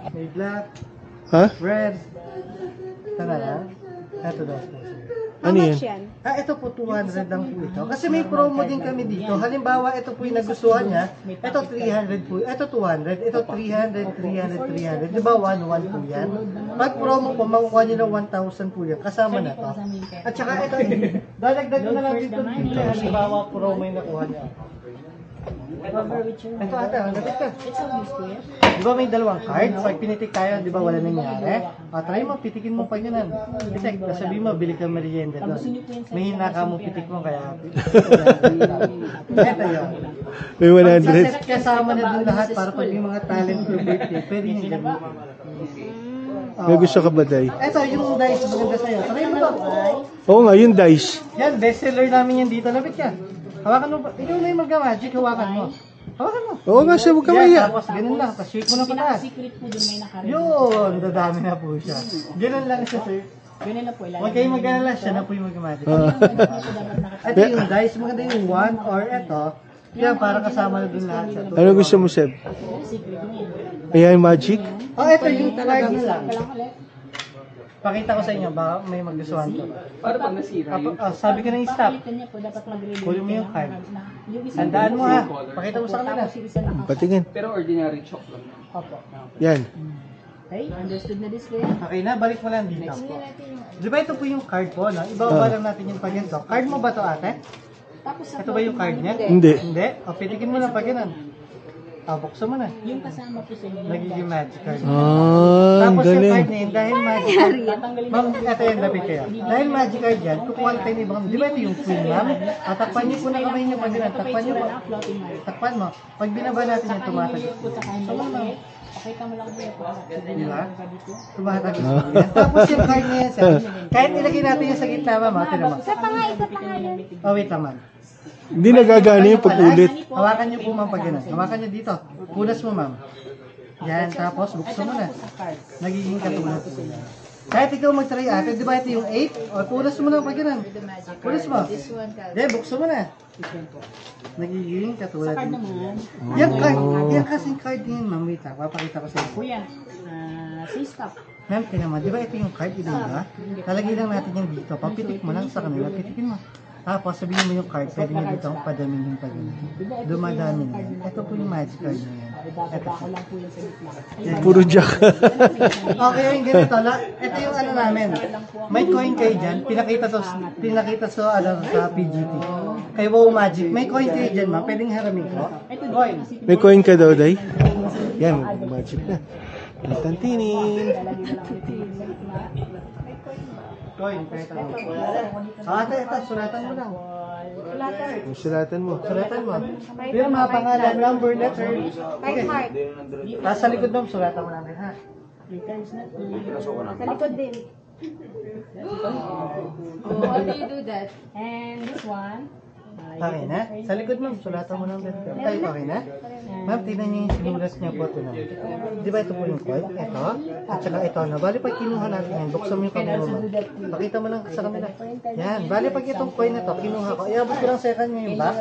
May black, Ha? red. Tara lang. Ito daw po. Ano yan? Ito po 200 lang po ito. Kasi may promo din kami dito. Halimbawa, ito po yung nagustuhan niya. Ito 300 po. Ito 200. Ito 300, 300, 300. Diba 1, 1 po yan? Pag promo po, makukuha niyo ng 1,000 po yan. Kasama na to. At saka ito, dadagdag ko na lang dito. Halimbawa, promo yung nakuha niya. Ito ata, lapit ka. Di ba may dalawang card? Pag pinitik tayo, di ba wala nangyari? Try mo, pitikin mo pa yun. Pitik, sabi mo, bili ka merienda doon. May hinaka mo, pitik mo, kaya ito yun. May 100. Kasama na doon lahat para pag yung mga talent ko birthday, pwede nyo gamitin. May gusto ka ba, Day? Ito, yung dice, maganda sa'yo. Try mo to. Oo nga, yung dice. Yan, bestseller namin yan dito. Lapit ka. Hawakan mo ba? Ikaw na yung mag-magic, hawakan mo. Hawakan mo. Oo nga siya, huwag ka Yan, maya. tapos ganun lang. Tapos shake mo na pataas. Secret po dun may nakaredy. Yun, dadami na po siya. Ganun lang siya, sir. Ganun na po. Huwag kayong mag-alala, siya na po yung mag-magic. Ah. Ito yung dice, maganda yung 1 or ito. Yan, para kasama na dun lahat siya. Ano gusto mo, Seb? Ayan, magic? Ito yung card na lang. Pakita ko sa inyo, baka may maggustuhan to. Para pag nasira yun. Sabi ko na yung stop. Kanya po dapat mag-ready. Kunin mo yung card. Tandaan mo ha. Pakita mo sa kanila. Patingin. Pero ordinary chalk lang. Opo. Yan. Okay, understood na this kuya? Okay na, balik mo lang dito. Di ba ito po yung card po, no? Ibaba lang natin yung pag ganito. Card mo ba to, ate? Tapos Ito ba yung card niya? Hindi. Hindi? Pitikin mo lang pag ganun. Buksan mo na. yung kasama po sa inyo. Nagiging magic card. Ah, ang Tapos yung galing. card na yun, dahil magic card, ma'am, ito yung lapit kayo. Dahil magic card yan, kukuha tayo ng ibang, di ba ito yung queen, ma'am? Takpan niyo po na kamay niyo pag ganun. Takpan niyo po. Takpan mo. Pag binaba natin yung tumatagos. So, ma'am, Pakita mo lang po yung di ba? Tumatagos po yan. Tapos yung card niya yan, sir. Kahit ilagay natin yung sa gitna, ma'am, tingnan mo. Isa pa nga yun. Oh, wait lang, ma'am. Hindi nagagana yung pag-ulit. Hawakan niyo po, ma'am, pag ganun. Hawakan niyo dito. Punas mo, ma'am. Yan, tapos buksan mo na. Nagiging katulad po yan. Kahit ikaw mag-try ate, di ba ito yung 8? O, punas mo na pag ganun. Punas mo. Then, buksan mo na. Nagiging katulad card din. naman. Yung card, yung kasing card din, ma'am. Wait lang, papakita ko sa inyo. Kuya, say stop. Ma'am, tinaman, di ba ito yung card, ito ba? Talagay lang natin yung dito. Papitik mo lang sa kanila, pitikin mo. Tapos sabihin mo yung card, pwede nyo dito padamin yung pag dumadami na yan. Ito po yung magic card na yan. Ito po. Lang po yung sa gitna. Puro jack. Okay, yung ganito. Ito yung ano namin. May coin kayo dyan. Pinakita sa PGT. Kay Wow Magic. May coin kayo dyan, ma'am. Pwedeng haramin ko. Coin. May coin ka daw, Day? Yan, magic na. Tantinin. Coin. Ate, ito. Sulatan mo lang. Sulatan mo. Sulatan mo. Pero mga pangalan, number, letter. Okay. Mark. Tapos sa likod mo, sulatan mo natin, ha? Sa likod din. How do you do that? And this one. Okay na? Sa likod mo, sulatan mo ng letter. Tayo, okay na? Ma'am, tingnan niyo yung sinulat niya po ito na. Di ba ito po yung coin? Ito. At saka ito na. Bali pag kinuha natin yan, buksan mo yung kamera mo. Pakita mo lang sa kamera. Yan. Bali pag itong coin na to, kinuha ko. Iabot ko lang sa kanya yung box.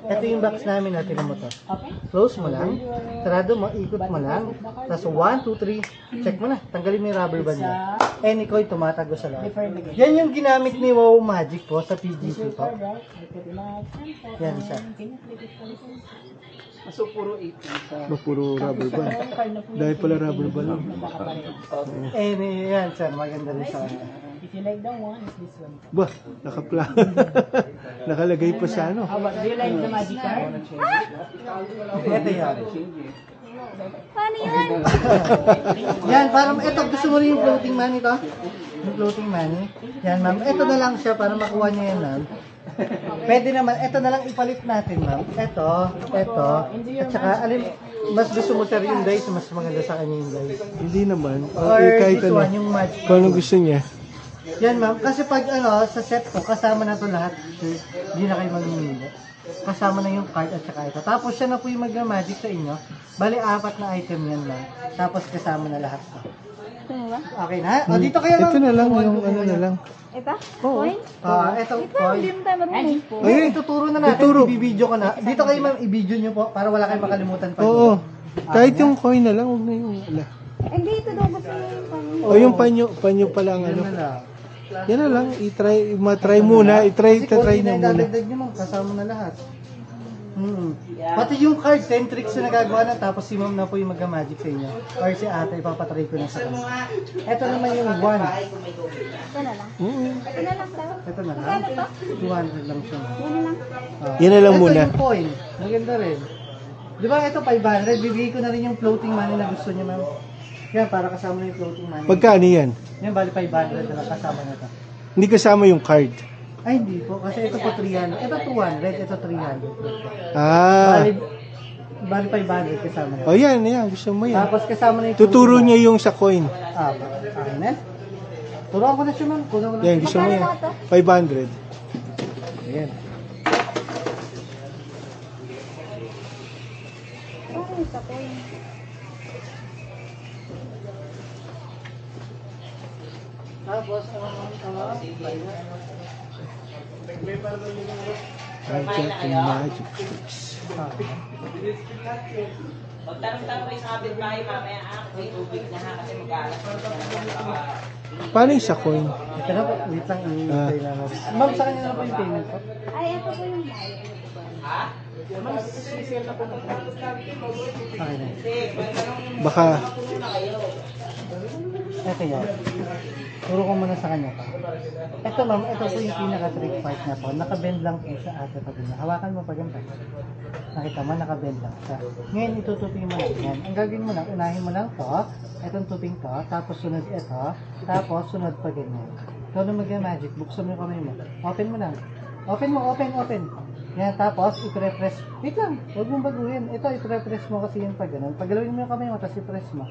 Ito yung box namin na tinan mo to. Close mo lang. Sarado mo, ikot mo lang. Tapos 1, 2, 3. Check mo na. Tanggalin mo yung rubber band niya. Any coin tumatago sa loob. Yan yung ginamit ni Wow Magic po sa PGC po. Yan siya. So, puro 8 lang sa... Puro rubber band. Dahil pala rubber band lang. Yan sir, maganda rin sa kanya. If you like that one, it's this one. Bah, nakalagay pa sa ano. How about, do you like the magic card? Ito yan. Paano yun? Yan, parang ito, gusto mo rin yung floating money to? Yung floating money? Yan ma'am, ito na lang siya para makuha niya yan ma'am. Pwede naman, ito na lang ipalit natin ma'am. Ito, at saka, mas gusto mo sir yung dice, mas maganda sa kanya yung dice. Hindi naman. Or Kahit this ano. one, yung magic. Kung ano gusto niya. Yan ma'am, kasi pag sa set ko, kasama na to lahat. Hindi na kayo mamimili. Kasama na yung card at saka ito. Tapos siya na po yung mag-magic sa inyo. Bali, 4 na item yan ma'am. Tapos kasama na lahat to. Okay na? O, dito kayo ma'am. Ito na lang, yung ano na lang. Ito? Oo. Coin? Ito, Ito, hindi mo tayo marunong. Ay, ituturo na natin. Ituro. I-video ko na. Dito kayo ma'am, i-video nyo po para wala kayong makalimutan pa. Oo. Kahit yung coin na lang, huwag na yung ala. Hindi, ito daw gusto niya yung panyo. O yung panyo pala ang Yan ano. na lang. Yan na lang, matry muna, Kasi try na na muna. idadagdag nyo ma'am, kasama na lahat. Pati yung card, 10 tricks na nagagawa na, tapos si ma'am na po yung mag-magic sa inyo. Or si ate, ipapatry ko na sa kanya. Ito naman yung 1. Ito na lang. Ito na lang daw. Ito na lang. Magkano to? 200 lang siya. Yan na lang. Yan na lang ito muna. Ito yung coin. Maganda rin. Di ba ito 500? Bibigay ko na rin yung floating money na gusto niya ma'am. Yan, para kasama na yung floating money. Magkano yan? Yan, bali 500 na lang kasama na ito. Hindi kasama yung card. Ay, hindi po. Kasi ito po 300. Ito 200. Ito 300. Ah. Bali 500 kasama na. O yan, gusto mo yan. Tapos kasama na yung Tuturo niya yung sa coin. Okay na. Turuan ko na siya ma'am. Kunan ko na. Yan, gusto mo yan. 500. Ayan. Parang isa po yun. Tapos, Magic and magic tricks. Magtanong-tanong kayo sa kapitbahay mamaya, may tubig na ha kasi mag-aalas. Paano yung sa coin? ito na po. Wait lang. Hintay lang natin. Ma'am, sa kanya na po yung payment po. Ay, ito po yung bayad. Okay na. Baka, Ito yan. Turo ko muna sa kanya pa. Ito ma'am, ito po yung pinaka-trick part na po. Nakabend lang po sa ate pa din. Hawakan mo pa ganito. Nakita mo, nakabend lang siya. Ngayon, itutupin mo lang yan. Ang gagawin mo lang, unahin mo lang to. Itong tuping to. Tapos sunod ito. Tapos sunod pa ganyan. Ikaw na mag-magic. Buksan mo yung kamay mo. Open mo lang. Open mo, open. Yan, tapos i-press. Wait lang, huwag mong baguhin. Ito, i-press mo kasi yung pag ganun. Pagalawin mo yung kamay mo, tapos i-press mo.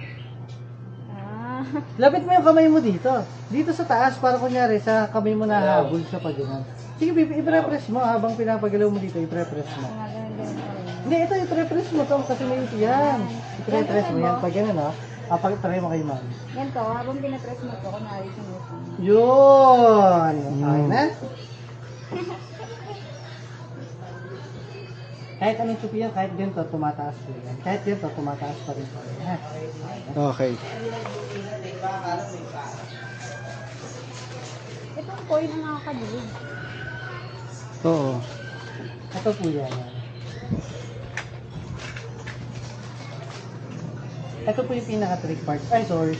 Lapit mo yung kamay mo dito. Dito sa taas, para kunyari sa kamay mo na habol sa pag ganun. Sige, i-press mo habang pinapagalaw mo dito, i-press mo. Hindi, ito i-press mo to kasi may ito yan. I-press mo yan pag ganun, no? Pag-try mo kay ma'am. Yan to, habang pinapress mo to, kunwari sumusun. Yun! Okay na? Kahit anong tupi yan, kahit ganito, tumataas po yan. Kahit ganito, tumataas pa rin po yan. Ha? okay. Itong coin ang nakakabilig. Oo. Ito po yan. Ito po yung pinaka-trick part. Ay, sorry.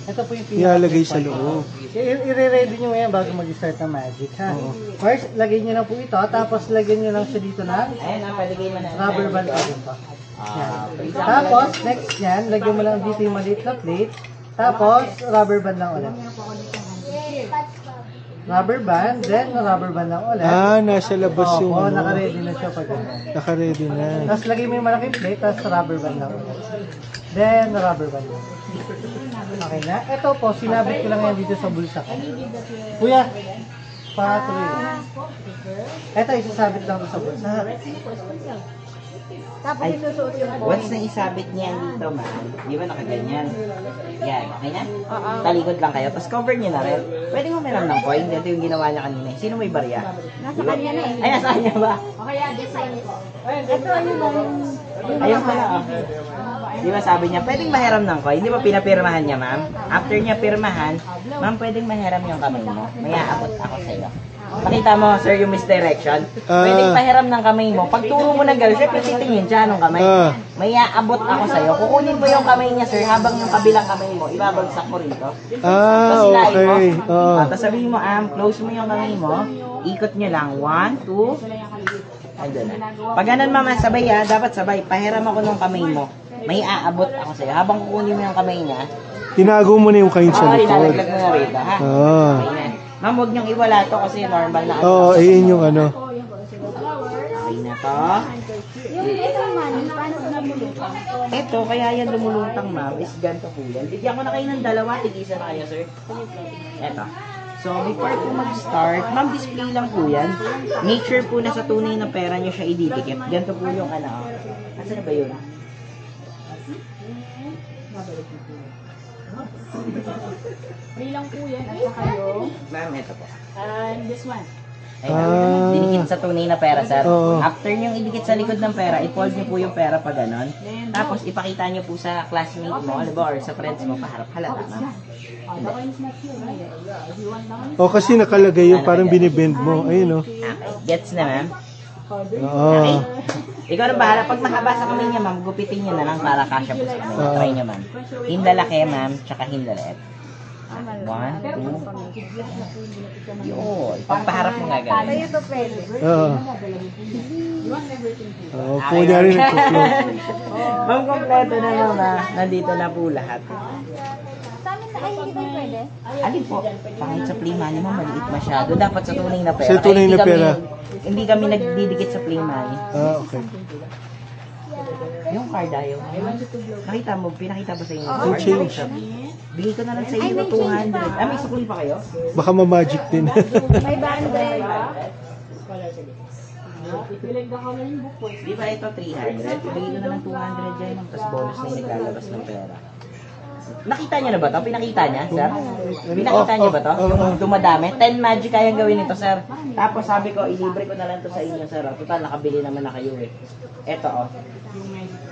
Ito po yung Ilalagay pinaka-trick sa part. loob. I-ready nyo yan bago mag-start ang magic, ha? First, lagay nyo lang po ito, tapos lagyan nyo lang siya dito ng Ayun, paligay mo na. rubber band pa rin pa. Yan. Tapos, next yan, lagyan mo lang dito yung maliit na plate, tapos rubber band lang ulit. Rubber band, then rubber band lang ulit. Nasa labas yung Opo, ano. naka-ready na siya pag ganun. Naka-ready na. Tapos lagay mo yung malaking plate, tapos rubber band lang ulit. Then, rubber band lang. Okay na. Ito po, sinabit ko lang yan dito sa bulsa ko. Kuya, patuloy. Ito, isasabit lang sa bulsa. Tapos isusuot yung coin. Once na isabit niya dito, ma'am, di ba nakaganyan? Yan, okay na? Talikod lang kayo, tapos cover niyo na rin. Pwede mo meron ng coin, dito yung ginawa niya kanina. Sino may barya? Nasa kanya na eh. Ay, nasa kanya ba? O kaya, design ko. Ito, ayun lang yung... Ayun pala, okay. Di ba sabi niya, pwedeng mahiram ng coin? Di ba pinapirmahan niya, ma'am? After niya pirmahan, ma'am, pwedeng mahiram yung kamay mo. May aabot ako sa'yo. Pakita mo, sir, yung misdirection. Pwedeng pahiram ng kamay mo. Pag turo mo ng gano'n, syempre titingin siya anong kamay. May aabot ako sa'yo. Kukunin mo yung kamay niya, sir, habang yung kabilang kamay mo, ibabagsak mo rito. Tapos ilain mo. Okay. Tapos sabihin mo, close mo yung kamay mo. Ikot nyo lang. 1, 2, andun na. Pag ganun, mama, sabay dapat sabay. Pahiram ako ng kamay mo. May aabot ako sa'yo. Habang kukunin mo yung kamay niya, Tinago mo na yung kain sa likod. ilalaglag mo na rito, ha? Okay na. Ma'am, huwag niyong iwala to kasi normal na. Ayun yung ano. Okay na to. Yung isang money, paano ko namulutan? Ito, kaya yan lumulutang, ma'am, is ganito po yan. Bigyan ko na kayo ng dalawa, tigisa na kayo, sir. Ito. So, before po mag-start, ma'am, display lang po yan. Make sure po na sa tunay na pera niyo siya ididikit. Ganito po yung ano. Nasaan na ba yun? Free lang po yan at saka yung... Ma'am, ito po. And this one. Ayun, dinikit sa tunay na pera, sir. Oo. After nyo idikit sa likod ng pera, i-fold nyo po yung pera pa ganon. Tapos ipakita nyo po sa classmate mo, ano ba, or sa friends mo, paharap halata, ma'am. O kasi nakalagay yung parang binibend mo. Ayun, oh. Okay. Gets na, ma'am? Oo. Ikaw na bahala. Pag mahaba sa kamay niya, ma'am, gupitin niyo na lang para kasya po sa kamay niya. Try niyo, ma'am. Hinlalaki, ma'am, tsaka hinlaliit. 1, 2. Yun. Pagpaharap mo nga Tayo ganun. ito pwede. Oo. Oo, po niya rin nagpo-float. Ma'am, kompleto na ma'am, ha? Nandito na po lahat. Sa amin na, ay, hindi tayo pwede. Alin po? Pangit sa play money, ma'am, maliit masyado. Dapat sa tunay na pera. Sa tunay Kaya na pera. Hindi kami nagdidikit sa play money. Ah, okay. Yung card ayaw. Nakita mo, pinakita ba sa inyo? Yung change. Bigay ko na lang sa inyo 200. Ah, may sukuli pa kayo? Baka ma-magic din. May bandel. Di ba ito 300? Bigay ko na lang 200 dyan, ma'am. Tapos bonus na yung naglalabas ng pera. Nakita niyo na ba to? Pinakita niya, sir? Pinakita niyo ba to? Yung dumadami? 10 magic kayang gawin ito, sir. Tapos sabi ko, ilibre ko na lang to sa inyo, sir. Total, nakabili naman na kayo eh. Eto, oh.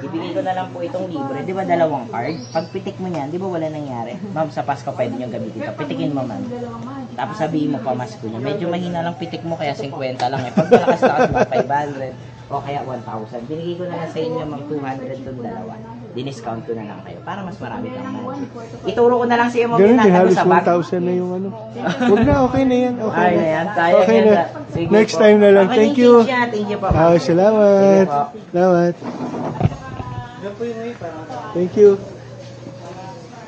Ibigay ko na lang po itong libre. Di ba dalawang card? Pag pitik mo niyan, di ba wala nangyari? Ma'am, sa Pasko pwede nyo gamitin ito. Pitikin mo, ma'am. Tapos sabihin mo pa Masko niya. Medyo mahina lang pitik mo, kaya 50 lang eh. Pag malakas-lakas mo, 500 o kaya 1,000. Binigay ko na lang sa inyo, ma'am, 200 doon dalawa. Diniscount ko na lang kayo para mas marami kang magic. Ituro ko na lang sa iyo mo Ganun din, pinatago halos sa bag. 1,000 na yung ano. Huwag na, okay na yan. Okay Ay, na. na yan. Sayang Okay yan. na. Sige Next po. time na lang. Okay, Thank you. Thank you po. Ah, salamat. Sige po. Salamat. Thank you.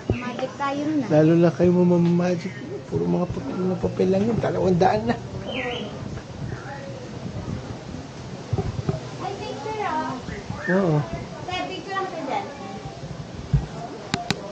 Magic tayo nun ah. Lalo na kayo mamamagic. Puro mga putil na papel lang yun. 200 na. Ay, thank you ah. Oo.